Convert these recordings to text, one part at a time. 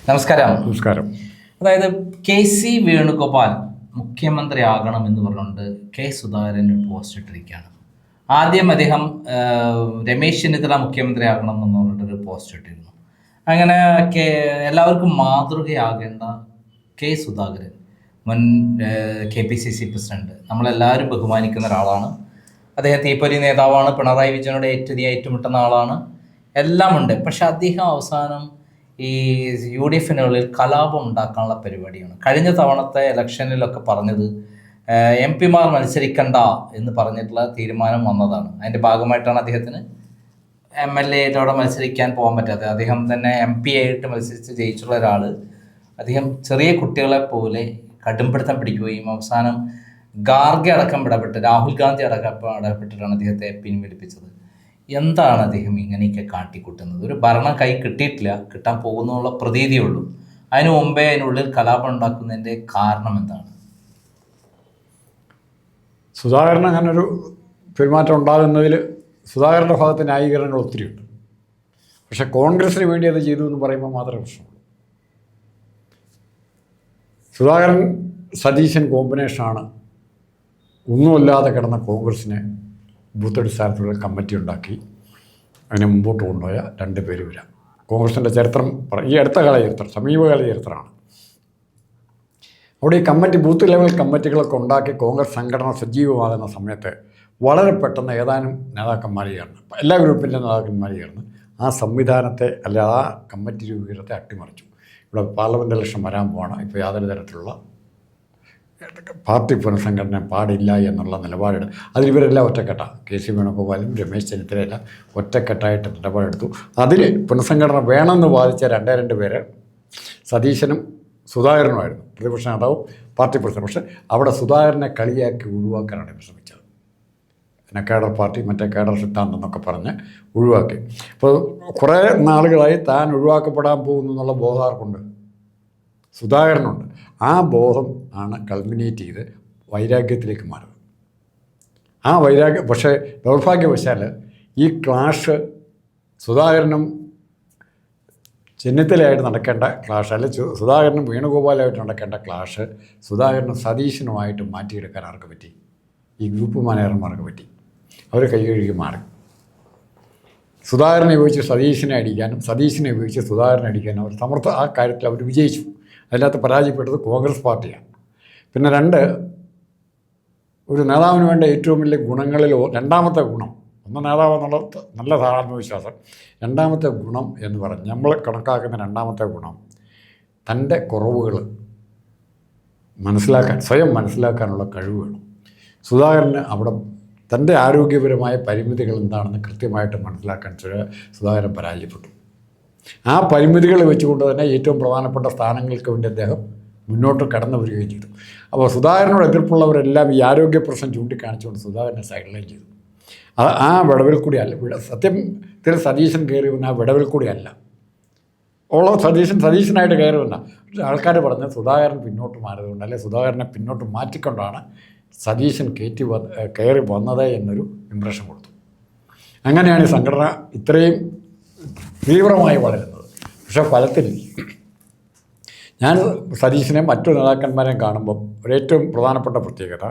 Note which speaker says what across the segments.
Speaker 1: നമസ്കാരം.
Speaker 2: നമസ്കാരം.
Speaker 1: അതായത് KC വേണുഗോപാൽ മുഖ്യമന്ത്രി ആകണമെന്ന് പറഞ്ഞുകൊണ്ട് സുധാകരൻ ഒരു പോസ്റ്റ് ഇട്ടിരിക്കുകയാണ്. ആദ്യം അദ്ദേഹം രമേശ് ചെന്നിത്തല മുഖ്യമന്ത്രി ആകണമെന്ന് പറഞ്ഞിട്ടൊരു പോസ്റ്റ് ഇട്ടിരുന്നു. അങ്ങനെ എല്ലാവർക്കും മാതൃകയാകേണ്ട സുധാകരൻ, മുൻ KPCC പ്രസിഡന്റ്, നമ്മളെല്ലാവരും ബഹുമാനിക്കുന്ന ഒരാളാണ്. അദ്ദേഹം തീപ്പൊരി നേതാവാണ്, പിണറായി വിജയനോട് ഏറ്റുമുട്ടുന്ന ആളാണ്, എല്ലാം ഉണ്ട്. പക്ഷെ അദ്ദേഹം അവസാനം ഈ UDFനുള്ളിൽ കലാപം ഉണ്ടാക്കാനുള്ള പരിപാടിയാണ്. കഴിഞ്ഞ തവണത്തെ ഇലക്ഷനിലൊക്കെ പറഞ്ഞത് MP-മാർ മത്സരിക്കണ്ട എന്ന് പറഞ്ഞിട്ടുള്ള തീരുമാനം വന്നതാണ്. അതിൻ്റെ ഭാഗമായിട്ടാണ് അദ്ദേഹത്തിന് MLA അവിടെ മത്സരിക്കാൻ പോകാൻ പറ്റാത്തത്. അദ്ദേഹം തന്നെ MP ആയിട്ട് മത്സരിച്ച് ജയിച്ചുള്ള ഒരാൾ അദ്ദേഹം ചെറിയ കുട്ടികളെ പോലെ കടുംപിടുത്തം പിടിക്കുകയും അവസാനം ഖാർഗെ അടക്കം രാഹുൽ ഗാന്ധി അടക്കം ഇടപെട്ടിട്ടാണ് അദ്ദേഹത്തെ പിൻവലിപ്പിച്ചത്. എന്താണ് അദ്ദേഹം ഇങ്ങനെയൊക്കെ കാട്ടിക്കൂട്ടുന്നത്? ഒരു ഭരണം കൈ കിട്ടിയിട്ടില്ല, കിട്ടാൻ പോകുന്നുള്ള പ്രതീതിയുള്ളൂ. അതിനു മുമ്പേ അതിനുള്ളിൽ കലാപം ഉണ്ടാക്കുന്നതിൻ്റെ കാരണം എന്താണ്?
Speaker 2: സുധാകരൻ അങ്ങനൊരു പെരുമാറ്റം ഉണ്ടാകുന്നതിൽ സുധാകരൻ്റെ ഭാഗത്ത് ന്യായീകരണങ്ങൾ ഒത്തിരിയുണ്ട്. പക്ഷെ കോൺഗ്രസിന് വേണ്ടി അത് ചെയ്തു എന്ന് പറയുമ്പോൾ മാത്രമേ പ്രശ്നമുള്ളൂ. സുധാകരൻ സതീശൻ കോമ്പിനേഷനാണ് ഒന്നുമില്ലാതെ കിടന്ന കോൺഗ്രസിനെ ബൂത്ത് അടിസ്ഥാനത്തിലുള്ള കമ്മിറ്റി ഉണ്ടാക്കി അതിനെ മുമ്പോട്ട് കൊണ്ടുപോയ രണ്ട് പേര് വരാം. കോൺഗ്രസിൻ്റെ ചരിത്രം ഈ അടുത്ത കാല ചരിത്രം, സമീപകാല ചരിത്രമാണ്. അവിടെ ഈ കമ്മിറ്റി, ബൂത്ത് ലെവൽ കമ്മിറ്റികളൊക്കെ ഉണ്ടാക്കി കോൺഗ്രസ് സംഘടന സജീവമാകുന്ന സമയത്ത് വളരെ പെട്ടെന്ന് ഏതാനും നേതാക്കന്മാർ ചേർന്ന്, എല്ലാ ഗ്രൂപ്പിൻ്റെ നേതാക്കന്മാർ ചേർന്ന് ആ സംവിധാനത്തെ, അല്ല ആ കമ്മിറ്റി രൂപീകരണത്തെ അട്ടിമറിച്ചു. ഇവിടെ പാർലമെൻറ്റ് ഇലക്ഷൻ വരാൻ പോവാണ്. ഇപ്പോൾ യാതൊരു തരത്തിലുള്ള പാർട്ടി പുനഃസംഘടന പാടില്ല എന്നുള്ള നിലപാടെടുത്തു. അതിലിവരെല്ലാം ഒറ്റക്കെട്ട, KC വേണുഗോപാലും രമേശ് ചെന്നിത്തലയെല്ലാം ഒറ്റക്കെട്ടായിട്ട് നിലപാടെടുത്തു. അതിൽ പുനഃസംഘടന വേണമെന്ന് വാദിച്ച രണ്ട് പേര് സതീശനും സുധാകരനുമായിരുന്നു, പ്രതിപക്ഷ നേതാവും പാർട്ടി പ്രസിഡന്റ്. പക്ഷേ അവിടെ സുധാകരനെ കളിയാക്കി ഒഴിവാക്കാനാണ് ശ്രമിച്ചത്. പിന്നെ കേഡർ പാർട്ടി, മറ്റേ കേഡർ സിദ്ധാന്തം എന്നൊക്കെ പറഞ്ഞ് ഒഴിവാക്കി. അപ്പോൾ കുറേ നാളുകളായി താൻ ഒഴിവാക്കപ്പെടാൻ പോകുന്നു എന്നുള്ള ബോധാർക്കുണ്ട്, സുധാകരനുണ്ട്. ആ ബോധം ആണ് കൾമിനേറ്റ് ചെയ്ത് വൈരാഗ്യത്തിലേക്ക് മാറുന്നത്. ആ വൈരാഗ്യം പക്ഷേ ദൗർഭാഗ്യവശാൽ ഈ ക്ലാഷ് സുധാകരനും ചെന്നിത്തലയായിട്ട് നടക്കേണ്ട ക്ലാഷ്, അല്ലെങ്കിൽ സുധാകരനും വേണുഗോപാലായിട്ട് നടക്കേണ്ട ക്ലാഷ് സുധാകരനും സതീശനുമായിട്ട് മാറ്റിയെടുക്കാൻ ആർക്ക് പറ്റി? ഈ ഗ്രൂപ്പ് മാനേജർമാർക്ക് പറ്റി. അവർ കൈകഴുകി മാറി. സുധാകരനെ ഉപയോഗിച്ച് സതീശനെ അടിക്കാനും സതീശനെ ഉപയോഗിച്ച് സുധാകരനെ അടിക്കാനും അവർ സമർത്ഥ, ആ കാര്യത്തിൽ അവർ വിജയിച്ചു. അതിനകത്ത് പരാജയപ്പെട്ടത് കോൺഗ്രസ് പാർട്ടിയാണ്. പിന്നെ ഒരു നേതാവിന് വേണ്ട ഏറ്റവും വലിയ ഗുണങ്ങളിൽ രണ്ടാമത്തെ ഗുണം, ഒന്ന് നേതാവ് എന്നുള്ള നല്ല ആത്മവിശ്വാസം, രണ്ടാമത്തെ ഗുണം എന്ന് പറഞ്ഞ് നമ്മൾ കണക്കാക്കുന്ന രണ്ടാമത്തെ ഗുണം തൻ്റെ കുറവുകൾ സ്വയം മനസ്സിലാക്കാനുള്ള കഴിവ് വേണം. സുധാകരന് അവിടെ തൻ്റെ ആരോഗ്യപരമായ പരിമിതികൾ എന്താണെന്ന് കൃത്യമായിട്ട് മനസ്സിലാക്കാൻ സുധാകരൻ പരാജയപ്പെട്ടു. ആ പരിമിതികൾ വെച്ചുകൊണ്ട് തന്നെ ഏറ്റവും പ്രധാനപ്പെട്ട സ്ഥാനങ്ങൾക്ക് വേണ്ടി അദ്ദേഹം മുന്നോട്ട് കടന്നു വരികയും ചെയ്തു. അപ്പോൾ സുധാകരനോട് എതിർപ്പുള്ളവരെല്ലാം ഈ ആരോഗ്യ പ്രശ്നം ചൂണ്ടിക്കാണിച്ചുകൊണ്ട് സുധാകരനെ സൈഡ്ലൈൻ ചെയ്തു. ആ വിടവിൽ കൂടിയല്ല, സത്യത്തിൽ സതീശൻ കയറി വന്ന ആ വിടവിൽ കൂടിയല്ല സതീശനായിട്ട് കയറി വന്ന ആൾക്കാർ പറഞ്ഞ് സുധാകരൻ പിന്നോട്ട് മാറിയതുകൊണ്ട്, അല്ലെങ്കിൽ സുധാകരനെ പിന്നോട്ട് മാറ്റിക്കൊണ്ടാണ് സതീശൻ കയറി വന്നത് എന്നൊരു ഇംപ്രഷൻ കൊടുത്തു. അങ്ങനെയാണ് ഈ സംഘടന ഇത്രയും തീവ്രമായി വളരുന്നത്. പക്ഷേ ഫലത്തിൽ ഞാൻ സതീശനെ മറ്റു നേതാക്കന്മാരെയും കാണുമ്പം ഏറ്റവും പ്രധാനപ്പെട്ട പ്രത്യേകത,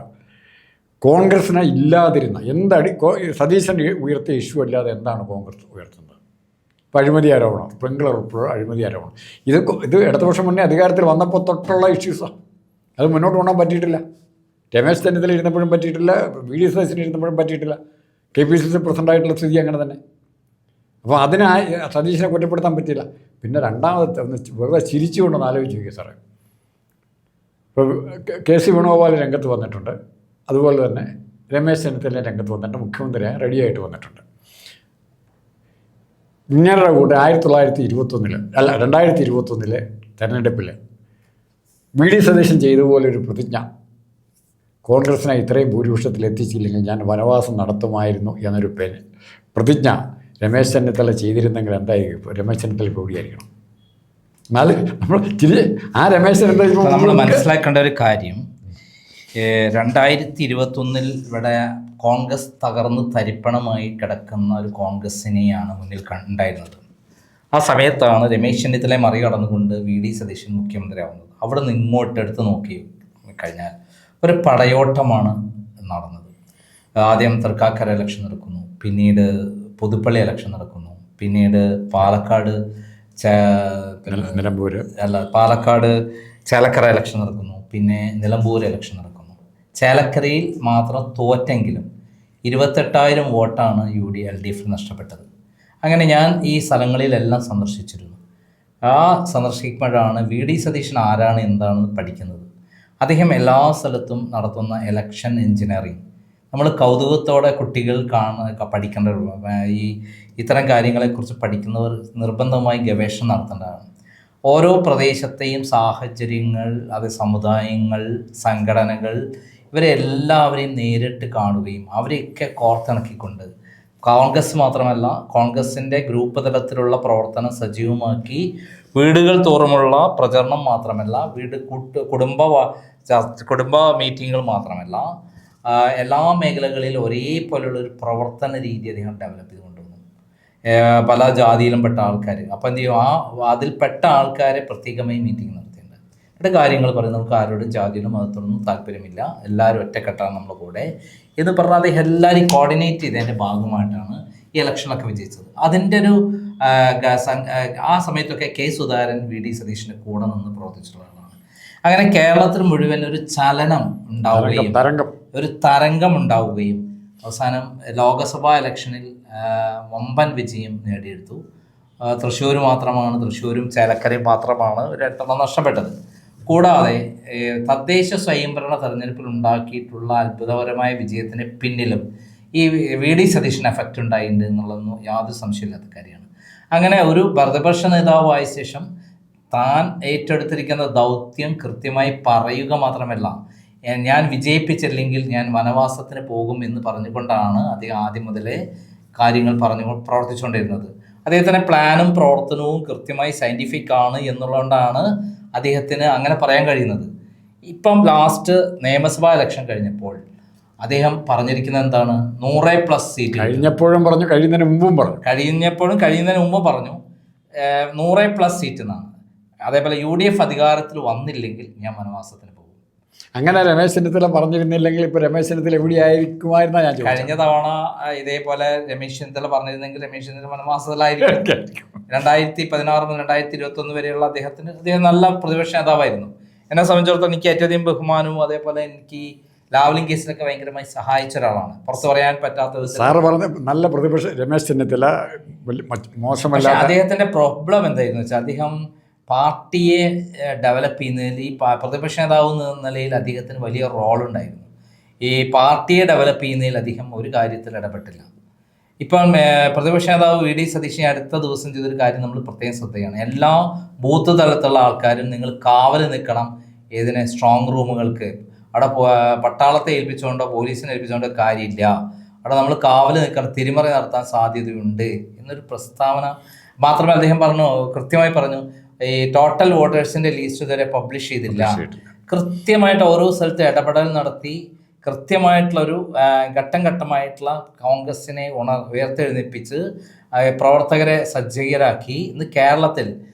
Speaker 2: കോൺഗ്രസിനെ ഇല്ലാതിരുന്ന സതീശൻ ഉയർത്തിയ ഇഷ്യൂ അല്ലാതെ എന്താണ് കോൺഗ്രസ് ഉയർത്തുന്നത്? ഇപ്പോൾ അഴിമതി ആരോപണം, സ്പ്രിംഗ്ലർ ഉൾപ്പെടെ അഴിമതി ആരോപണം. ഇത് ഇടതുപക്ഷം മുന്നേ അധികാരത്തിൽ വന്നപ്പോൾ തൊട്ടുള്ള ഇഷ്യൂസാണ്. അത് മുന്നോട്ട് കൊണ്ടുപോകാൻ പറ്റിയിട്ടില്ല. രമേശ് ചെന്നിത്തല ഇരുന്നപ്പോഴും പറ്റിയിട്ടില്ല, VD സതീശൻ ഇരുന്നപ്പോഴും പറ്റിയിട്ടില്ല. KPCC പ്രസിഡൻ്റായിട്ടുള്ള സ്ഥിതി അങ്ങനെ തന്നെ. അപ്പോൾ സതീശനെ കുറ്റപ്പെടുത്താൻ പറ്റില്ല. പിന്നെ രണ്ടാമത്തെ ഒന്ന് വെറുതെ ചിരിച്ചുകൊണ്ടൊന്ന് ആലോചിച്ച് നോക്കിയ സാറേ, ഇപ്പോൾ KC വേണുഗോപാൽ രംഗത്ത് വന്നിട്ടുണ്ട്, അതുപോലെ തന്നെ രമേശ് ചെന്നിത്തല രംഗത്ത് വന്നിട്ട് മുഖ്യമന്ത്രിയായി റെഡിയായിട്ട് വന്നിട്ടുണ്ട്. ഇങ്ങനെയുള്ള കൂടെ 2021 തെരഞ്ഞെടുപ്പിൽ VD സതീശൻ ചെയ്തതുപോലൊരു പ്രതിജ്ഞ, കോൺഗ്രസിനെ ഇത്രയും ഭൂരിപക്ഷത്തിൽ എത്തിച്ചില്ലെങ്കിൽ ഞാൻ വനവാസം നടത്തുമായിരുന്നു എന്നൊരു പ്രതിജ്ഞ രമേശ് ചെന്നിത്തല ചെയ്തിരുന്നെങ്കിൽ എന്തായിരിക്കും? രമേശ് ചെന്നിത്തല ഇപ്പോൾ എവിടെയായിരിക്കണം? എന്നാൽ ആ രമേശ് ചെന്നിത്തല
Speaker 1: നമ്മൾ മനസ്സിലാക്കേണ്ട ഒരു കാര്യം, 2021 ഇവിടെ കോൺഗ്രസ് തകർന്ന് തരിപ്പണമായി കിടക്കുന്ന ഒരു കോൺഗ്രസിനെയാണ് മുന്നിൽ ഉണ്ടായിരുന്നത്. ആ സമയത്താണ് രമേശ് ചെന്നിത്തലയെ മറികടന്നുകൊണ്ട് VD സതീശൻ മുഖ്യമന്ത്രിയാവുന്നത്. അവിടെ നിന്ന് ഇങ്ങോട്ട് എടുത്ത് നോക്കി കഴിഞ്ഞാൽ ഒരു പടയോട്ടമാണ് നടന്നത്. ആദ്യം തൃക്കാക്കര ഇലക്ഷൻ നടക്കുന്നു, പിന്നീട് പുതുപ്പള്ളി ഇലക്ഷൻ നടക്കുന്നു, പിന്നീട് പാലക്കാട് പാലക്കാട് ചേലക്കര ഇലക്ഷൻ നടക്കുന്നു, പിന്നെ നിലമ്പൂർ ഇലക്ഷൻ നടക്കുന്നു. ചേലക്കരയിൽ മാത്രം തോറ്റെങ്കിലും 28,000 വോട്ടാണ് LDF നഷ്ടപ്പെട്ടത്. അങ്ങനെ ഞാൻ ഈ സ്ഥലങ്ങളിലെല്ലാം സന്ദർശിച്ചിരുന്നു. ആ സന്ദർശിക്കുമ്പോഴാണ് VD സതീശൻ ആരാണ് എന്താണെന്ന് പഠിക്കുന്നത്. അദ്ദേഹം എല്ലാ സ്ഥലത്തും നടത്തുന്ന ഇലക്ഷൻ എഞ്ചിനീയറിങ് നമ്മൾ കൗതുകത്തോടെ കുട്ടികൾ പഠിക്കേണ്ട ഇത്തരം കാര്യങ്ങളെക്കുറിച്ച് പഠിക്കുന്നവർ നിർബന്ധമായി ഗവേഷണം നടത്തേണ്ടതാണ്. ഓരോ പ്രദേശത്തെയും സാഹചര്യങ്ങൾ, അത് സമുദായങ്ങൾ, സംഘടനകൾ, ഇവരെല്ലാവരെയും നേരിട്ട് കാണുകയും അവരെയൊക്കെ കോർത്തിണക്കിക്കൊണ്ട് കോൺഗ്രസ് മാത്രമല്ല കോൺഗ്രസിൻ്റെ ഗ്രൂപ്പ് തലത്തിലുള്ള പ്രവർത്തനം സജീവമാക്കി വീടുകൾ തോറുമുള്ള പ്രചരണം മാത്രമല്ല, കുടുംബ മീറ്റിങ്ങുകൾ മാത്രമല്ല, എല്ലാ മേഖലകളിലും ഒരേപോലെയുള്ള ഒരു പ്രവർത്തന രീതി അദ്ദേഹം ഡെവലപ്പ് ചെയ്ത് കൊണ്ടുവന്നു. പല ജാതിയിലും പെട്ട ആൾക്കാർ, അപ്പോൾ എന്ത് ചെയ്യും, അതിൽപ്പെട്ട ആൾക്കാരെ പ്രത്യേകമായി മീറ്റിംഗ് നടത്തിയിട്ടുണ്ട്. ഇവിടെ കാര്യങ്ങൾ പറയും, നമുക്ക് ആരോടും ജാതിയിലും മതത്തിലൊന്നും താല്പര്യമില്ല, എല്ലാവരും ഒറ്റക്കെട്ടാണ് നമ്മുടെ കൂടെ എന്ന് പറഞ്ഞാൽ അദ്ദേഹം എല്ലാവരെയും കോർഡിനേറ്റ് ചെയ്തതിൻ്റെ ഭാഗമായിട്ടാണ് ഈ ഇലക്ഷനൊക്കെ വിജയിച്ചത്. അതിൻ്റെ ഒരു ആ സമയത്തൊക്കെ സുധാകരൻ VD സതീശൻ്റെ കൂടെ നിന്ന് പ്രവർത്തിച്ചിട്ടുള്ളതാണ്. അങ്ങനെ കേരളത്തിൽ മുഴുവൻ ഒരു ചലനം ഉണ്ടാവുകയും ഒരു തരംഗം ഉണ്ടാവുകയും അവസാനം ലോക്സഭാ ഇലക്ഷനിൽ വമ്പൻ വിജയം നേടിയെടുത്തു. തൃശ്ശൂരും ചേലക്കരയും മാത്രമാണ് ഒരു 8 നഷ്ടപ്പെട്ടത്. കൂടാതെ തദ്ദേശ സ്വയംഭരണ തെരഞ്ഞെടുപ്പിൽ ഉണ്ടാക്കിയിട്ടുള്ള അത്ഭുതകരമായ വിജയത്തിന് പിന്നിലും ഈ VD സതീശന് എഫക്റ്റ് ഉണ്ടായിട്ടുണ്ട് എന്നുള്ളതൊന്നും യാതൊരു സംശയമില്ലാത്ത കാര്യമാണ്. അങ്ങനെ ഒരു പ്രതിപക്ഷ നേതാവായ ശേഷം താൻ ഏറ്റെടുത്തിരിക്കുന്ന ദൗത്യം കൃത്യമായി പറയുക മാത്രമല്ല, ഞാൻ വിജയിപ്പിച്ചില്ലെങ്കിൽ ഞാൻ വനവാസത്തിന് പോകും എന്ന് പറഞ്ഞുകൊണ്ടാണ് അദ്ദേഹം ആദ്യം മുതലേ കാര്യങ്ങൾ പ്രവർത്തിച്ചുകൊണ്ടിരുന്നത്. അദ്ദേഹത്തിൻ്റെ പ്ലാനും പ്രവർത്തനവും കൃത്യമായി സയൻറ്റിഫിക് ആണ് എന്നുള്ളതുകൊണ്ടാണ് അദ്ദേഹത്തിന് അങ്ങനെ പറയാൻ കഴിയുന്നത്. ഇപ്പം ലാസ്റ്റ് നിയമസഭാ ഇലക്ഷൻ കഴിഞ്ഞപ്പോൾ അദ്ദേഹം പറഞ്ഞിരിക്കുന്നത് എന്താണ്? 100+ സീറ്റ്
Speaker 2: കഴിയുന്നതിന് മുമ്പും
Speaker 1: പറഞ്ഞു 100+ സീറ്റ് എന്നാണ്. അതേപോലെ UDF അധികാരത്തിൽ വന്നില്ലെങ്കിൽ ഞാൻ വനവാസത്തിന് പോകും.
Speaker 2: അങ്ങനെ രമേശ് ചെന്നിത്തല പറഞ്ഞിരുന്നില്ലെങ്കിൽ ഇപ്പോൾ രമേശ് ചെന്നിത്തല എവിടെയായിരിക്കുമായിരുന്നാ ഞാൻ
Speaker 1: കഴിഞ്ഞ തവണ ഇതേപോലെ രമേശ് ചെന്നിത്തല പറഞ്ഞിരുന്നെങ്കിൽ രമേശ് ചെന്നിത്തല വനവാസത്തിലായിരിക്കും. 2016 മുതൽ 2021 വരെയുള്ള അദ്ദേഹം നല്ല പ്രതിപക്ഷ നേതാവായിരുന്നു. എന്നെ സംബന്ധിച്ചിടത്തോളം എനിക്ക് ഏറ്റവും അധികം ബഹുമാനവും അതേപോലെ എനിക്ക് ലാവ്ലിംഗ് കേസിലൊക്കെ ഭയങ്കരമായി സഹായിച്ച ഒരാളാണ്. പുറത്തു പറയാൻ പറ്റാത്ത
Speaker 2: സാറ് പറഞ്ഞ നല്ല പ്രതിപക്ഷ രമേശ് ചെന്നിത്തല മോശമല്ല.
Speaker 1: അദ്ദേഹത്തിന്റെ പ്രോബ്ലം എന്തായിരുന്നു വെച്ചാൽ അദ്ദേഹം പാർട്ടിയെ ഡെവലപ്പ് ചെയ്യുന്നതിൽ ഈ പ്രതിപക്ഷ നേതാവ് എന്ന നിലയിൽ അദ്ദേഹത്തിന് വലിയ റോളുണ്ടായിരുന്നു. ഈ പാർട്ടിയെ ഡെവലപ്പ് ചെയ്യുന്നതിൽ അദ്ദേഹം ഒരു കാര്യത്തിൽ ഇടപെട്ടില്ല. ഇപ്പം പ്രതിപക്ഷ നേതാവ് VD സതീശൻ അടുത്ത ദിവസം ചെയ്തൊരു കാര്യം നമ്മൾ പ്രത്യേകം ശ്രദ്ധയാണ്. എല്ലാ ബൂത്ത് തലത്തിലുള്ള ആൾക്കാരും നിങ്ങൾ കാവൽ നിൽക്കണം. സ്ട്രോങ് റൂമുകൾക്ക് അവിടെ പട്ടാളത്തെ ഏൽപ്പിച്ചുകൊണ്ടോ പോലീസിനെ ഏൽപ്പിച്ചുകൊണ്ടോ കാര്യമില്ല, അവിടെ നമ്മൾ കാവൽ നിൽക്കണം, തിരിമറി നടത്താൻ സാധ്യതയുണ്ട് എന്നൊരു പ്രസ്താവന മാത്രമേ അദ്ദേഹം കൃത്യമായി പറഞ്ഞു. ഈ ടോട്ടൽ വോട്ടേഴ്സിന്റെ ലിസ്റ്റ് ഇതുവരെ പബ്ലിഷ് ചെയ്തില്ല. കൃത്യമായിട്ട് ഓരോ സ്ഥലത്ത് ഇടപെടൽ നടത്തി കൃത്യമായിട്ടുള്ളൊരു ഘട്ടം ഘട്ടമായിട്ടുള്ള കോൺഗ്രസിനെ ഉയർത്തെഴുന്നേൽപ്പിച്ച് പ്രവർത്തകരെ സജ്ജീകരാക്കി. ഇന്ന് കേരളത്തിൽ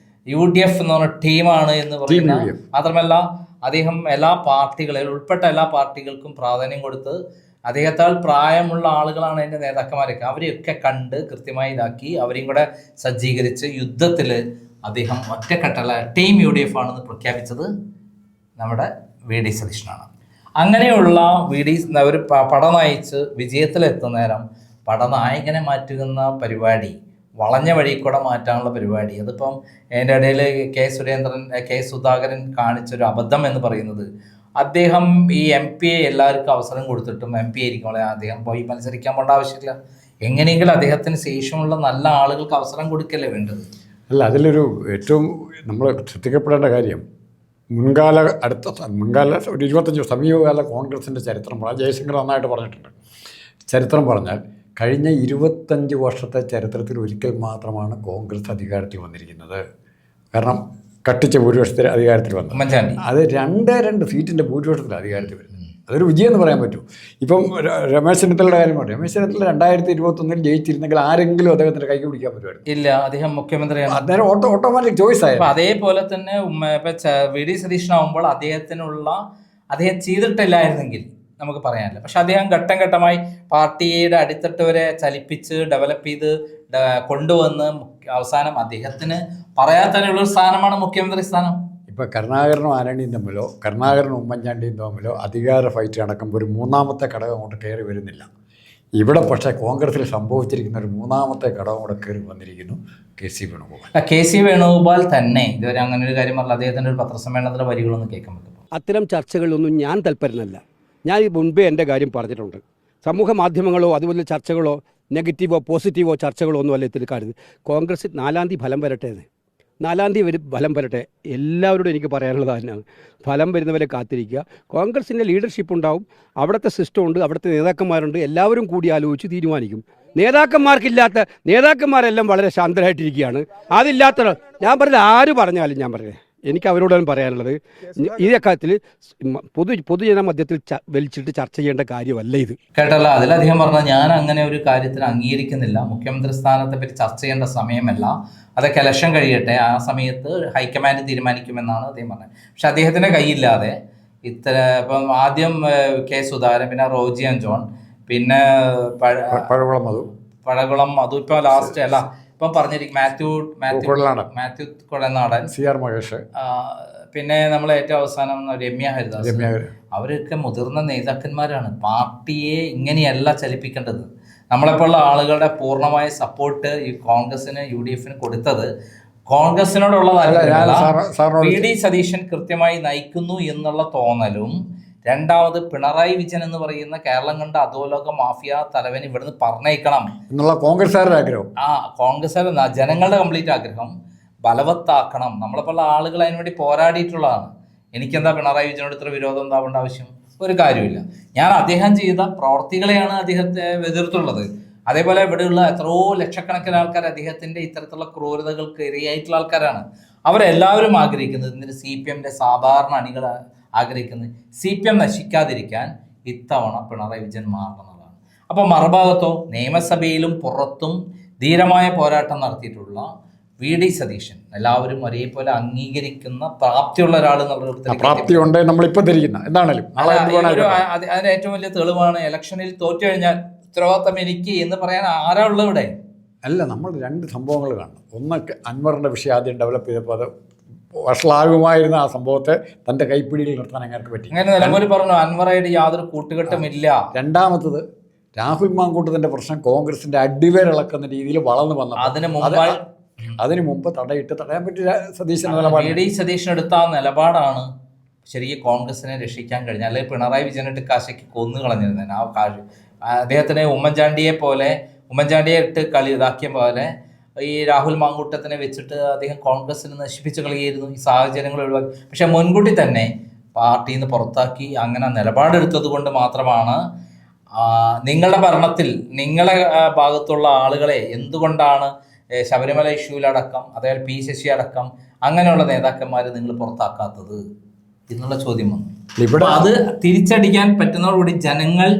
Speaker 1: UDF എന്ന് പറഞ്ഞ ടീമാണ് എന്ന് പറയുന്ന മാത്രമല്ല അദ്ദേഹം എല്ലാ പാർട്ടികളിലും ഉൾപ്പെട്ട എല്ലാ പാർട്ടികൾക്കും പ്രാധാന്യം കൊടുത്ത് അദ്ദേഹത്താൽ പ്രായമുള്ള ആളുകളാണ് അതിൻ്റെ നേതാക്കന്മാരൊക്കെ, അവരെയൊക്കെ കണ്ട് കൃത്യമായി ഇതാക്കി അവരെയും കൂടെ സജ്ജീകരിച്ച് യുദ്ധത്തിൽ അദ്ദേഹം ഒറ്റക്കെട്ടുള്ള ടീം UDF ആണെന്ന് പ്രഖ്യാപിച്ചത് നമ്മുടെ VD സതീശനാണ്. അങ്ങനെയുള്ള ഒരു പട നയിച്ച് വിജയത്തിലെത്തുന്ന നേരം പടനായകനെ മാറ്റുന്ന പരിപാടി, വളഞ്ഞ വഴി കൂടെ മാറ്റാനുള്ള പരിപാടി, അതിപ്പം എൻ്റെ ഇടയിൽ സുധാകരൻ കാണിച്ചൊരു അബദ്ധം എന്ന് പറയുന്നത്, അദ്ദേഹം ഈ MP എല്ലാവർക്കും അവസരം കൊടുത്തിട്ടും MP ആയിരിക്കും അദ്ദേഹം പോയി മത്സരിക്കാൻ പോകേണ്ട ആവശ്യമില്ല. എങ്ങനെയെങ്കിലും അദ്ദേഹത്തിന് ശേഷമുള്ള നല്ല ആളുകൾക്ക് അവസരം കൊടുക്കല്ലേ വേണ്ടത്.
Speaker 2: അല്ല, അതിലൊരു ഏറ്റവും നമ്മൾ ശ്രദ്ധിക്കപ്പെടേണ്ട കാര്യം മുൻകാല ഒരു 25 സമീപകാല കോൺഗ്രസിൻ്റെ ചരിത്രം ജയശങ്കർ നന്നായിട്ട് പറഞ്ഞിട്ടുണ്ട്. ചരിത്രം പറഞ്ഞാൽ കഴിഞ്ഞ 25 വർഷത്തെ ചരിത്രത്തിൽ ഒരിക്കൽ മാത്രമാണ് കോൺഗ്രസ് അധികാരത്തിൽ വന്നിരിക്കുന്നത്. കാരണം കട്ടിച്ച ഭൂരിപക്ഷത്തിൽ അധികാരത്തിൽ വന്നു. അത് 2 സീറ്റിൻ്റെ ഭൂരിപക്ഷത്തിൽ അധികാരത്തിൽ വരുന്നത്. അതൊരു വിജയം എന്ന് പറയാൻ പറ്റൂ. ഇപ്പം രമേശ് ചെന്നിത്തലയുടെ കാര്യമാണ്. രമേശ് ചെന്നിത്തല 2021 ജയിച്ചിരുന്നെങ്കിൽ ആരെങ്കിലും അദ്ദേഹത്തിന് കൈ പിടിക്കാൻ പറ്റുമായിരുന്നു?
Speaker 1: ഇല്ല, അദ്ദേഹം മുഖ്യമന്ത്രിയാണ്.
Speaker 2: അന്നേരം ഓട്ടോമാറ്റിക് ചോയ്സ് ആയി.
Speaker 1: അതേപോലെ തന്നെ വി ഡി സതീശനാവുമ്പോൾ അദ്ദേഹം ചെയ്തിട്ടില്ലായിരുന്നെങ്കിൽ നമുക്ക് പറയാനില്ല. പക്ഷെ അദ്ദേഹം ഘട്ടം ഘട്ടമായി പാർട്ടിയുടെ അടിത്തട്ട് വരെ ചലിപ്പിച്ച് ഡെവലപ്പ് ചെയ്ത് കൊണ്ടുവന്ന് അവസാനം അദ്ദേഹത്തിന് പറയാത്തതിനുള്ളൊരു സ്ഥാനമാണ് മുഖ്യമന്ത്രി സ്ഥാനം.
Speaker 2: ഇപ്പോൾ കരുണാകരനും ആന്റണിയും തമ്മിലോ കരുണാകരനും ഉമ്മൻചാണ്ടിയും തമ്മിലോ അധികാര ഫൈറ്റ് അടക്കുമ്പോൾ ഒരു മൂന്നാമത്തെ ഘടകം അങ്ങോട്ട് കയറി വരുന്നില്ല. ഇവിടെ പക്ഷേ കോൺഗ്രസിൽ സംഭവിച്ചിരിക്കുന്ന ഒരു മൂന്നാമത്തെ ഘടകം കൂടെ കയറി വന്നിരിക്കുന്നു, KC വേണുഗോപാൽ.
Speaker 1: KC വേണുഗോപാൽ തന്നെ ഇതുവരെ അങ്ങനെ ഒരു കാര്യം പറഞ്ഞാൽ അദ്ദേഹത്തിൻ്റെ ഒരു പത്രസമ്മേളനത്തിലെ വരികളൊന്നും കേൾക്കാൻ പറ്റും.
Speaker 3: അത്തരം ചർച്ചകളിലൊന്നും ഞാൻ തൽപരനല്ല. ഞാൻ മുൻപേ എൻ്റെ കാര്യം പറഞ്ഞിട്ടുണ്ട്. സമൂഹ മാധ്യമങ്ങളോ അതുപോലെ ചർച്ചകളോ നെഗറ്റീവോ പോസിറ്റീവോ ചർച്ചകളോ ഒന്നും അല്ല ഇത്തിരി കാര്യം. കോൺഗ്രസ് 4-ാം തീയതി ഫലം വരട്ടെ, 4-ാം തീയതി ഫലം വരട്ടെ. എല്ലാവരോടും എനിക്ക് പറയാനുള്ളത് തന്നെയാണ്, ഫലം വരുന്നവരെ കാത്തിരിക്കുക. കോൺഗ്രസിൻ്റെ ലീഡർഷിപ്പ് ഉണ്ടാവും, അവിടുത്തെ സിസ്റ്റം ഉണ്ട്, അവിടുത്തെ നേതാക്കന്മാരുണ്ട്. എല്ലാവരും കൂടി ആലോചിച്ച് തീരുമാനിക്കും. നേതാക്കന്മാരെല്ലാം വളരെ ശാന്തരായിട്ടിരിക്കുകയാണ്. അതില്ലാത്ത ഞാൻ പറഞ്ഞത് ആര് പറഞ്ഞാലും ഞാൻ പറഞ്ഞത് എനിക്ക് അവരോടാണ് പറയാനുള്ളത്. ഈ കാര്യത്തിൽ പൊതുജന മധ്യത്തിൽ വലിച്ചിട്ട് ചർച്ച ചെയ്യേണ്ട കാര്യമല്ല ഇത്.
Speaker 1: കേട്ടല്ലോ, അതിലധികം പറഞ്ഞാൽ ഞാൻ അങ്ങനെ ഒരു കാര്യത്തിന് അംഗീകരിക്കുന്നില്ല. മുഖ്യമന്ത്രി സ്ഥാനത്തെ പറ്റി ചർച്ച ചെയ്യേണ്ട സമയമല്ല, അതൊക്കെ ഇലക്ഷൻ കഴിയട്ടെ, ആ സമയത്ത് ഹൈക്കമാൻഡ് തീരുമാനിക്കുമെന്നാണ് അദ്ദേഹം പറഞ്ഞത്. പക്ഷെ അദ്ദേഹത്തിൻ്റെ കയ്യില്ലാതെ ഇപ്പം ആദ്യം കെ സുധാകരൻ, പിന്നെ റോജി ജോൺ, പിന്നെ പഴകുളം മധു, ഇപ്പം ലാസ്റ്റ് അല്ല ഇപ്പം പറഞ്ഞിരിക്കും മാത്യു കൊടനാടൻ,
Speaker 2: CR മഹേഷ്,
Speaker 1: പിന്നെ നമ്മൾ ഏറ്റവും അവസാനം രമ്യ ഹരിദാസ്. അവരൊക്കെ മുതിർന്ന നേതാക്കന്മാരാണ്. പാർട്ടിയെ ഇങ്ങനെയല്ല ചലിപ്പിക്കേണ്ടത്. നമ്മളെപ്പോലുള്ള ആളുകളുടെ പൂർണ്ണമായ സപ്പോർട്ട് ഈ കോൺഗ്രസിന് UDF കൊടുത്തത് കോൺഗ്രസിനോടുള്ളതല്ല, VD സതീശൻ കൃത്യമായി നയിക്കുന്നു എന്നുള്ള തോന്നലും, രണ്ടാമത് പിണറായി വിജയൻ എന്ന് പറയുന്ന കേരളം കണ്ട അധോലോക മാഫിയ തലവൻ ഇവിടുന്ന് പറഞ്ഞേക്കണം
Speaker 2: എന്നുള്ള കോൺഗ്രസ്സുകാരുടെ ആഗ്രഹം.
Speaker 1: കോൺഗ്രസ്സുകാരുടെ ജനങ്ങളുടെ കംപ്ലീറ്റ് ആഗ്രഹം ബലവത്താക്കണം. നമ്മളെപ്പോലുള്ള ആളുകൾ അതിനുവേണ്ടി പോരാടിയിട്ടുള്ളതാണ്. എനിക്കെന്താ പിണറായി വിജയനോട് ഇത്ര വിരോധം ഉണ്ടാവേണ്ട ആവശ്യം? ഒരു കാര്യമില്ല. ഞാൻ അദ്ദേഹം ചെയ്ത പ്രവർത്തികളെയാണ് അദ്ദേഹത്തെ എതിർത്തുള്ളത്. അതേപോലെ ഇവിടെയുള്ള എത്രയോ ലക്ഷക്കണക്കിന് ആൾക്കാർ അദ്ദേഹത്തിന്റെ ഇത്തരത്തിലുള്ള ക്രൂരതകൾക്ക് ഇരയായിട്ടുള്ള ആൾക്കാരാണ്. അവരെല്ലാവരും ആഗ്രഹിക്കുന്നത് CPMന്റെ സാധാരണ അണികൾ ആഗ്രഹിക്കുന്നത് CPM നശിക്കാതിരിക്കാൻ ഇത്തവണ പിണറായി വിജയൻ മാറണമെന്നതാണ്. അപ്പോൾ മറുഭാഗത്തോ നിയമസഭയിലും പുറത്തും ധീരമായ പോരാട്ടം നടത്തിയിട്ടുള്ള VD സതീശൻ എല്ലാവരും ഒരേപോലെ അംഗീകരിക്കുന്ന പ്രാപ്തിയുള്ള ഒരാൾ
Speaker 2: പ്രാപ്തിയുണ്ട് നമ്മളിപ്പോൾ ധരിക്കുന്ന എന്താണേലും.
Speaker 1: അതിന് ഏറ്റവും വലിയ തെളിവാണ് ഇലക്ഷനിൽ തോറ്റു കഴിഞ്ഞാൽ ഉത്തരവാദിത്തം എനിക്ക് എന്ന് പറയാൻ ആരാ ഉള്ളത് ഇവിടെ?
Speaker 2: അല്ല, നമ്മൾ രണ്ട് സംഭവങ്ങൾ കാണണം. ഒന്ന്, അൻവറിൻ്റെ വിഷയം ആദ്യം ഡെവലപ്പ് ചെയ്തപ്പോൾ അത് വഷളാകുമായിരുന്ന ആ സംഭവത്തെ തൻ്റെ കൈപ്പിടിയിൽ നിർത്താൻ അങ്ങനെ പറ്റി.
Speaker 1: അങ്ങനെ നിലമ്പൂരിൽ പറഞ്ഞു അൻവറായിട്ട് യാതൊരു കൂട്ടുകെട്ടുമില്ല.
Speaker 2: രണ്ടാമത്തത്, രാഹുൽ മാങ്കൂട്ടത്തിൻ്റെ പ്രശ്നം കോൺഗ്രസിൻ്റെ അടിവേരിളക്കുന്ന രീതിയിൽ വളർന്നു വന്നു. അതിന് മുമ്പ് തടയാൻ പറ്റിയ സതീശൻ്റെ നിലപാട്,
Speaker 1: VD സതീശൻ എടുത്ത ആ നിലപാടാണ് ശരിക്കും കോൺഗ്രസിനെ രക്ഷിക്കാൻ കഴിഞ്ഞ. അല്ലെങ്കിൽ പിണറായി വിജയനിട്ട് കാശയ്ക്ക് കൊന്നു കളഞ്ഞിരുന്നേനെ ആ കാശ്. അദ്ദേഹത്തിനെ ഉമ്മൻചാണ്ടിയെ ഇട്ട് ഇതാക്കിയ പോലെ ഈ രാഹുൽ മാങ്കൂട്ടത്തിനെ വെച്ചിട്ട് അദ്ദേഹം കോൺഗ്രസിനെ നശിപ്പിച്ച് കളയായിരുന്നു. ഈ സാഹചര്യങ്ങൾ ഒഴിവാക്കി. പക്ഷെ മുൻകൂട്ടി തന്നെ പാർട്ടിയിൽ നിന്ന് പുറത്താക്കി. അങ്ങനെ നിലപാടെടുത്തത് കൊണ്ട് മാത്രമാണ് നിങ്ങളുടെ ഭരണത്തിൽ നിങ്ങളെ ഭാഗത്തുള്ള ആളുകളെ എന്തുകൊണ്ടാണ് ശബരിമല ഇഷ്യൂവിലടക്കം, അതേപോലെ P ശശി അടക്കം അങ്ങനെയുള്ള നേതാക്കന്മാർ നിങ്ങൾ പുറത്താക്കാത്തത് എന്നുള്ള ചോദ്യം വന്നു. ഇവിടെ അത് തിരിച്ചടിക്കാൻ പറ്റുന്നതോടുകൂടി ജനങ്ങൾ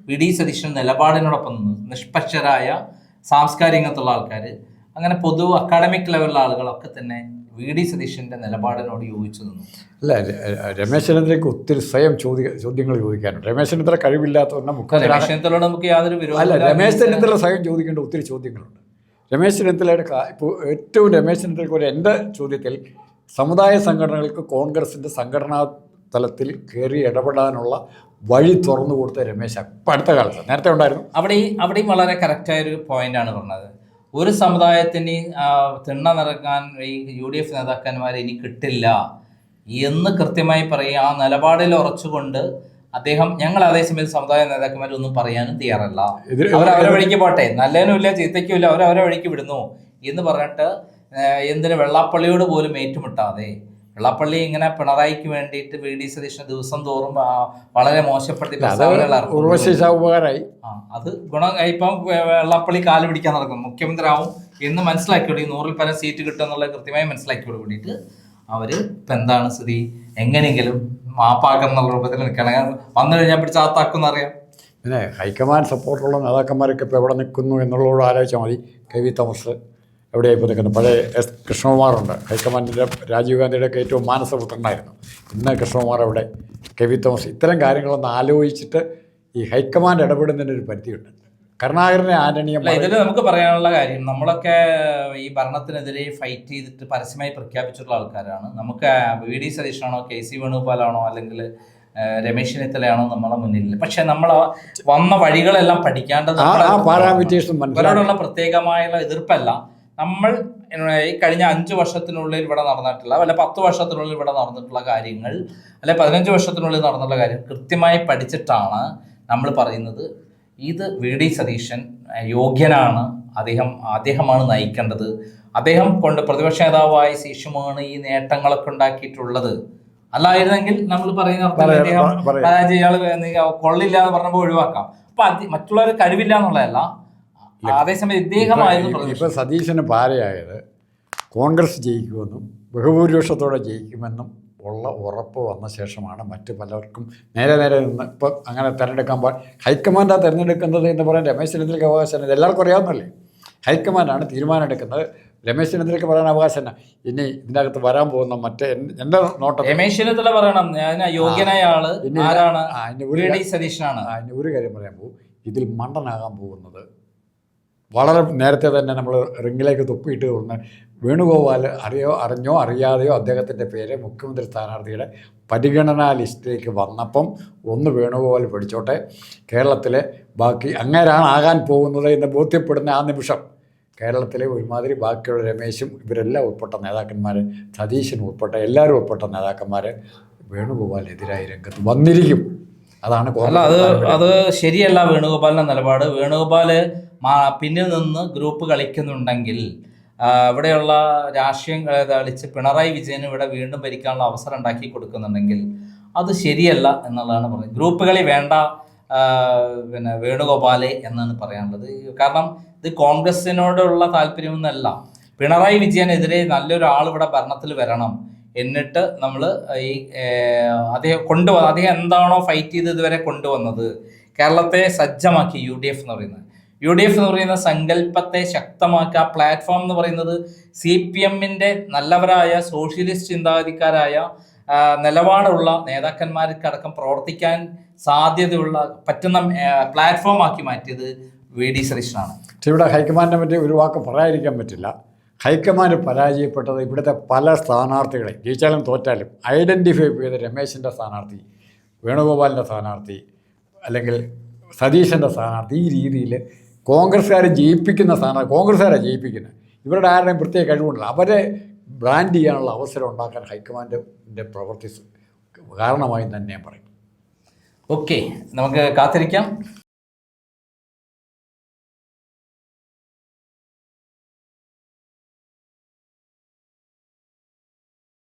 Speaker 1: VD സതീശൻ നിലപാടിനോടൊപ്പം നിന്നു. നിഷ്പക്ഷരായ സാംസ്കാരിക രംഗത്തുള്ള ആൾക്കാർ, അങ്ങനെ പൊതു അക്കാഡമിക് ലെവലിലുള്ള ആളുകളൊക്കെ തന്നെ VD സതീശന്റെ നിലപാടിനോട് യോജിച്ചു നിന്നു.
Speaker 2: അല്ല, രമേശ് ചെന്നിത്തലയ്ക്ക് ഒത്തിരി സ്വയം ചോദ്യങ്ങൾ ചോദിക്കാനുണ്ട്. രമേശ് ചെന്നിത്തല കഴിവില്ലാത്തതുകൊണ്ട്
Speaker 1: രമേശ് ചെന്നിത്തലയോട് നമുക്ക് യാതൊരു വിരോധമില്ല.
Speaker 2: രമേശ് ചെന്നിത്തല സ്വയം ചോദിക്കേണ്ട ഒത്തിരി ചോദ്യങ്ങളുണ്ട്. രമേശ് ചെന്നിത്തലയുടെ ഇപ്പോൾ ഏറ്റവും രമേശ് ചെന്നിത്തലയ്ക്ക് ഒരു എൻ്റെ ചോദ്യത്തിൽ സമുദായ സംഘടനകൾക്ക് കോൺഗ്രസിൻ്റെ സംഘടനാ തലത്തിൽ കയറി ഇടപെടാനുള്ള വഴി തുറന്നു കൊടുത്ത രമേശ് ഇപ്പം അടുത്ത കാലത്ത്, നേരത്തെ ഉണ്ടായിരുന്നു.
Speaker 1: അവിടെയും വളരെ കറക്റ്റായൊരു പോയിന്റാണ് പറഞ്ഞത്. ഒരു സമുദായത്തിന് തിണ്ണ നിറക്കാൻ ഈ UDF നേതാക്കന്മാരെ ഇനി കിട്ടില്ല എന്ന് കൃത്യമായി പറയുക. ആ നിലപാടിൽ ഉറച്ചുകൊണ്ട് അദ്ദേഹം, ഞങ്ങൾ അതേസമയത്ത് സമുദായ നേതാക്കന്മാരൊന്നും പറയാനും തയ്യാറല്ല. അവരവരെ വഴിക്ക് പോട്ടെ, നല്ലതിനുമില്ല ചീത്തയ്ക്കുമില്ല, അവരവരെ വഴിക്ക് വിടുന്നു എന്ന് പറഞ്ഞിട്ട് എന്തിന് വെള്ളാപ്പള്ളിയോട് പോലും ഏറ്റുമുട്ടാതെ, വെള്ളാപ്പള്ളി ഇങ്ങനെ പിണറായിക്ക് വേണ്ടിയിട്ട് VD സതീശനെ ദിവസം തോറും വളരെ മോശപ്പെടുത്തി അത് ഗുണം. ഇപ്പം വെള്ളാപ്പള്ളി കാല് പിടിക്കാൻ നടക്കും, മുഖ്യമന്ത്രി ആവും എന്ന് മനസ്സിലാക്കിയോളൂ. ഈ 100-ൽ പരം സീറ്റ് കിട്ടും എന്നുള്ളത് കൃത്യമായി മനസ്സിലാക്കിയോട് കൂടിയിട്ട് അവർ ഇപ്പം എന്താണ് സ്ഥിതി, എങ്ങനെയെങ്കിലും മാപ്പാക്കുന്ന രൂപത്തിൽ നിൽക്കണം, വന്നു കഴിഞ്ഞാൽ പിടിച്ചാത്താക്കും അറിയാം.
Speaker 2: പിന്നെ ഹൈക്കമാൻഡ് സപ്പോർട്ടുള്ള നേതാക്കന്മാരൊക്കെ ഇപ്പോൾ എവിടെ നിൽക്കുന്നു എന്നുള്ളതോട് ആലോചിച്ചാൽ മതി. കെ.വി. തോമസ് എവിടെയായി ഇപ്പോൾ നിൽക്കുന്നത്? പഴയ എസ് കൃഷ്ണകുമാറുണ്ട്, ഹൈക്കമാൻഡിൻ്റെ രാജീവ് ഗാന്ധിയുടെയൊക്കെ ഏറ്റവും മാനസപുത്രനായിരുന്നു. ഇന്ന് കൃഷ്ണകുമാർ എവിടെ? കെ.വി. തോമസ്. ഇത്തരം കാര്യങ്ങളൊന്ന് ആലോചിച്ചിട്ട് ഈ ഹൈക്കമാൻഡ് ഇടപെടുന്നതിന് ഒരു പരിധിയുണ്ട്. കരുണാകരനെ ആന്റണിയെ
Speaker 1: ഇതിൽ നമുക്ക് പറയാനുള്ള കാര്യം, നമ്മളൊക്കെ ഈ ഭരണത്തിനെതിരെ ഫൈറ്റ് ചെയ്തിട്ട് പരസ്യമായി പ്രഖ്യാപിച്ചിട്ടുള്ള ആൾക്കാരാണ്. നമുക്ക് വി.ഡി. സതീഷാണോ, കെ.സി. വേണുഗോപാലാണോ, അല്ലെങ്കിൽ രമേശ് ചെന്നിത്തലയാണോ നമ്മളെ മുന്നിൽ. പക്ഷെ നമ്മൾ വന്ന വഴികളെല്ലാം പഠിക്കാണ്ടത് അവരോടുള്ള പ്രത്യേകമായുള്ള എതിർപ്പല്ല. നമ്മൾ ഈ കഴിഞ്ഞ 5 വർഷത്തിനുള്ളിൽ ഇവിടെ നടന്നിട്ടുള്ള, അല്ലെ 10 വർഷത്തിനുള്ളിൽ ഇവിടെ നടന്നിട്ടുള്ള കാര്യങ്ങൾ, അല്ലെ 15 വർഷത്തിനുള്ളിൽ നടന്നിട്ടുള്ള കാര്യം കൃത്യമായി പഠിച്ചിട്ടാണ് നമ്മൾ പറയുന്നത്. ഇത് വി.ഡി. സതീശൻ യോഗ്യനാണ്, അദ്ദേഹമാണ് നയിക്കേണ്ടത്. അദ്ദേഹം കൊണ്ട് പ്രതിപക്ഷ നേതാവായ ശേഷമാണ് ഈ നേട്ടങ്ങളൊക്കെ ഉണ്ടാക്കിയിട്ടുള്ളത്. അല്ലായിരുന്നെങ്കിൽ നമ്മൾ പറയുന്ന അദ്ദേഹം ഇയാൾ കൊള്ളില്ല എന്ന് പറഞ്ഞപ്പോൾ ഒഴിവാക്കാം. അപ്പൊ മറ്റുള്ളവർ കഴിവില്ല എന്നുള്ളതല്ല, അതേസമയം ഇദ്ദേഹമായിരുന്നു.
Speaker 2: ഇപ്പൊ സതീശന് പാരയായത് കോൺഗ്രസ് ജയിക്കുമെന്നും ബഹുഭൂരിപക്ഷത്തോടെ ജയിക്കുമെന്നും ഉള്ള ഉറപ്പ് വന്ന ശേഷമാണ് മറ്റ് പലർക്കും നേരെ നിന്ന് ഇപ്പോൾ അങ്ങനെ തിരഞ്ഞെടുക്കാൻ ഹൈക്കമാൻഡാണ് തിരഞ്ഞെടുക്കുന്നത് എന്ന് പറയാൻ രമേശ് ചെന്നിത്തലയ്ക്ക് അവകാശം എല്ലാവർക്കും അറിയാവുന്നല്ലേ. ഹൈക്കമാൻഡാണ് തീരുമാനം എടുക്കുന്നത്. രമേശ് ചെന്നിത്തലയ്ക്ക് പറയാൻ അവകാശം ഇനി ഇതിനകത്ത് വരാൻ പോകുന്ന മറ്റേ എൻ്റെ നോട്ടം
Speaker 1: രമേശ് ചെന്നിത്തല പറയണം യോഗ്യനായ ആള് ആരാണ്, സതീശനാണ്.
Speaker 2: അതിന് ഒരു കാര്യം പറയാൻ പോകും, ഇതിൽ മണ്ടനാകാൻ പോകുന്നത് വളരെ നേരത്തെ തന്നെ നമ്മൾ റിങ്ങിലേക്ക് തൊപ്പിയിട്ട് കൊടുക്കുന്ന വേണുഗോപാൽ അറിഞ്ഞോ അറിയാതെയോ അദ്ദേഹത്തിൻ്റെ പേര് മുഖ്യമന്ത്രി സ്ഥാനാർത്ഥിയുടെ പരിഗണനാ ലിസ്റ്റിലേക്ക് വന്നപ്പം ഒന്ന് വേണുഗോപാൽ പഠിച്ചോട്ടെ, കേരളത്തിലെ ബാക്കി അങ്ങേരാണ് ആകാൻ പോകുന്നത് എന്ന് ബോധ്യപ്പെടുന്ന ആ നിമിഷം കേരളത്തിലെ ഒരുമാതിരി ബാക്കിയുള്ള രമേശും ഇവരെല്ലാം ഉൾപ്പെട്ട നേതാക്കന്മാർ, സതീശൻ ഉൾപ്പെട്ട എല്ലാവരും ഉൾപ്പെട്ട നേതാക്കന്മാർ വേണുഗോപാലിനെതിരായി രംഗത്ത് വന്നിരിക്കും. അതാണ്
Speaker 1: അത് ശരിയല്ല വേണുഗോപാലിൻ്റെ നിലപാട്. വേണുഗോപാല് പിന്നിൽ നിന്ന് ഗ്രൂപ്പ് കളിക്കുന്നുണ്ടെങ്കിൽ, ഇവിടെയുള്ള രാഷ്ട്രീയം കളിച്ച് പിണറായി വിജയന് ഇവിടെ വീണ്ടും ഭരിക്കാനുള്ള അവസരം ഉണ്ടാക്കി കൊടുക്കുന്നുണ്ടെങ്കിൽ അത് ശരിയല്ല എന്നുള്ളതാണ് പറയുന്നത്. ഗ്രൂപ്പ് കളി വേണ്ട വേണുഗോപാലെ എന്നാണ് പറയാനുള്ളത്. കാരണം ഇത് കോൺഗ്രസിനോടുള്ള താല്പര്യമൊന്നുമല്ല. പിണറായി വിജയനെതിരെ നല്ലൊരാൾ ഇവിടെ ഭരണത്തിൽ വരണം, എന്നിട്ട് നമ്മൾ ഈ അദ്ദേഹം എന്താണോ ഫൈറ്റ് ചെയ്ത് ഇതുവരെ കൊണ്ടുവന്നത്, കേരളത്തെ സജ്ജമാക്കി യു.ഡി.എഫ് എന്ന് പറയുന്ന സങ്കല്പത്തെ ശക്തമാക്കുക. പ്ലാറ്റ്ഫോം എന്ന് പറയുന്നത് CPM-ന്റെ നല്ലവരായ സോഷ്യലിസ്റ്റ് ചിന്താഗതിക്കാരായ നിലപാടുള്ള നേതാക്കന്മാർക്കടക്കം പ്രവർത്തിക്കാൻ സാധ്യതയുള്ള പറ്റുന്ന പ്ലാറ്റ്ഫോം ആക്കി മാറ്റിയത് വി.ഡി. സതീശനാണ്.
Speaker 2: പക്ഷെ ഇവിടെ ഹൈക്കമാൻഡിനെ പറ്റി ഒരു വാക്ക് പറയാതിരിക്കാൻ പറ്റില്ല. ഹൈക്കമാൻഡ് പരാജയപ്പെട്ടത് ഇവിടുത്തെ പല സ്ഥാനാർത്ഥികളെ ജയിച്ചാലും തോറ്റാലും ഐഡൻറ്റിഫൈ ചെയ്ത് രമേശിൻ്റെ സ്ഥാനാർത്ഥി, വേണുഗോപാലിൻ്റെ സ്ഥാനാർത്ഥി, അല്ലെങ്കിൽ സതീശൻ്റെ സ്ഥാനാർത്ഥി, ഈ രീതിയിൽ കോൺഗ്രസ്സുകാരെ ജയിപ്പിക്കുന്ന കോൺഗ്രസ്സുകാരെ ജയിപ്പിക്കുന്നത് ഇവരുടെ ആരുടെയും പ്രത്യേക കഴിവുണ്ടല്ലോ. അവരെ ബ്രാൻഡ് ചെയ്യാനുള്ള അവസരം ഉണ്ടാക്കാൻ ഹൈക്കമാൻഡിൻ്റെ പ്രവൃത്തി കാരണമായി തന്നെ ഞാൻ പറയും.
Speaker 1: ഓക്കെ, നമുക്ക് കാത്തിരിക്കാം.